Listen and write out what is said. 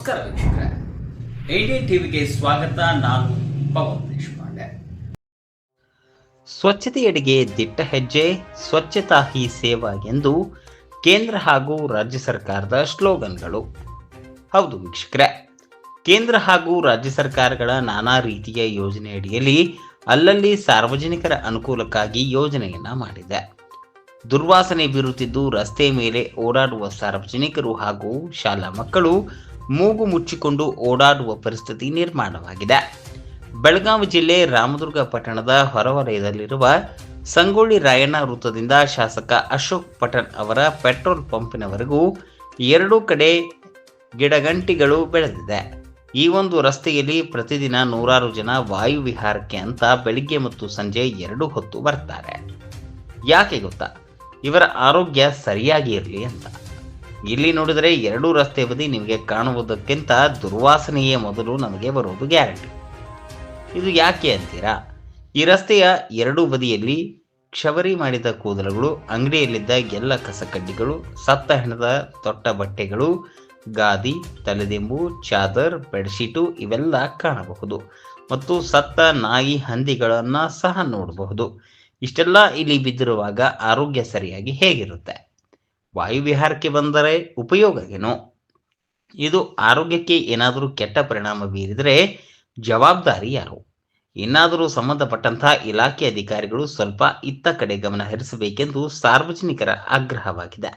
ನಮಸ್ಕಾರ ವೀಕ್ಷಕರೇ, ಇಂಡಿಯನ್ ಟಿವಿಗೆ ಸ್ವಾಗತ. ನಾನು ಪವನ್ ದೇಶಪಾಂಡೆ. ಸ್ವಚ್ಛತೆಯೆಡೆಗೆ ದಿಟ್ಟ ಹೆಜ್ಜೆ, ಸ್ವಚ್ಛತಾ ಹಿ ಸೇವಾ ಎಂದು ಕೇಂದ್ರ ಹಾಗೂ ರಾಜ್ಯ ಸರ್ಕಾರದ ಸ್ಲೋಗನ್ಗಳು. ಹೌದು ವೀಕ್ಷಕರೇ, ಕೇಂದ್ರ ಹಾಗೂ ರಾಜ್ಯ ಸರ್ಕಾರಗಳ ನಾನಾ ರೀತಿಯ ಯೋಜನೆಯಡಿಯಲ್ಲಿ ಅಲ್ಲಲ್ಲಿ ಸಾರ್ವಜನಿಕರ ಅನುಕೂಲಕ್ಕಾಗಿ ಯೋಜನೆಯನ್ನ ಮಾಡಿದೆ. ದುರ್ವಾಸನೆ ಬೀರುತ್ತಿದ್ದು ರಸ್ತೆ ಮೇಲೆ ಓಡಾಡುವ ಸಾರ್ವಜನಿಕರು ಹಾಗೂ ಶಾಲಾ ಮಕ್ಕಳು ಮೂಗು ಮುಚ್ಚಿಕೊಂಡು ಓಡಾಡುವ ಪರಿಸ್ಥಿತಿ ನಿರ್ಮಾಣವಾಗಿದೆ. ಬೆಳಗಾವಿ ಜಿಲ್ಲೆ ರಾಮದುರ್ಗ ಪಟ್ಟಣದ ಹೊರವಲಯದಲ್ಲಿರುವ ಸಂಗೊಳ್ಳಿ ರಾಯಣ್ಣ ವೃತ್ತದಿಂದ ಶಾಸಕ ಅಶೋಕ್ ಪಠಣ್ ಅವರ ಪೆಟ್ರೋಲ್ ಪಂಪಿನವರೆಗೂ ಎರಡೂ ಕಡೆ ಗಿಡಗಂಟಿಗಳು ಬೆಳೆದಿದೆ. ಈ ಒಂದು ರಸ್ತೆಯಲ್ಲಿ ಪ್ರತಿದಿನ ನೂರಾರು ಜನ ವಾಯು ವಿಹಾರಕ್ಕೆ ಅಂತ ಬೆಳಿಗ್ಗೆ ಮತ್ತು ಸಂಜೆ ಎರಡು ಹೊತ್ತು ಬರ್ತಾರೆ. ಯಾಕೆ ಗೊತ್ತಾ? ಇವರ ಆರೋಗ್ಯ ಸರಿಯಾಗಿ ಇರಲಿ ಅಂತ. ಇಲ್ಲಿ ನೋಡಿದರೆ ಎರಡೂ ರಸ್ತೆ ಬದಿ ನಿಮಗೆ ಕಾಣುವುದಕ್ಕಿಂತ ದುರ್ವಾಸನೆಯೇ ಮೊದಲು ನಮಗೆ ಬರುವುದು ಗ್ಯಾರಂಟಿ. ಇದು ಯಾಕೆ ಅಂತೀರಾ? ಈ ರಸ್ತೆಯ ಎರಡೂ ಬದಿಯಲ್ಲಿ ಕ್ಷವರಿ ಮಾಡಿದ ಕೂದಲುಗಳು, ಅಂಗಡಿಯಲ್ಲಿದ್ದ ಎಲ್ಲ ಕಸಕಡ್ಡಿಗಳು, ಸತ್ತ ಹೆಣದ ತೊಟ್ಟ ಬಟ್ಟೆಗಳು, ಗಾದಿ, ತಲೆದಿಂಬು, ಚಾದರ್, ಬೆಡ್ಶೀಟು ಇವೆಲ್ಲ ಕಾಣಬಹುದು. ಮತ್ತು ಸತ್ತ ನಾಯಿ, ಹಂದಿಗಳನ್ನು ಸಹ ನೋಡಬಹುದು. ಇಷ್ಟೆಲ್ಲ ಇಲ್ಲಿ ಬಿದ್ದಿರುವಾಗ ಆರೋಗ್ಯ ಸರಿಯಾಗಿ ಹೇಗಿರುತ್ತೆ? ವಾಯುವಿಹಾರಕ್ಕೆ ಬಂದರೆ ಉಪಯೋಗ ಏನು? ಇದು ಆರೋಗ್ಯಕ್ಕೆ ಏನಾದರೂ ಕೆಟ್ಟ ಪರಿಣಾಮ ಬೀರಿದರೆ ಜವಾಬ್ದಾರಿ ಯಾರು? ಇನ್ನಾದರೂ ಸಂಬಂಧಪಟ್ಟಂತಹ ಇಲಾಖೆ ಅಧಿಕಾರಿಗಳು ಸ್ವಲ್ಪ ಇತ್ತ ಕಡೆ ಗಮನ ಹರಿಸಬೇಕೆಂದು ಸಾರ್ವಜನಿಕರ ಆಗ್ರಹವಾಗಿದೆ.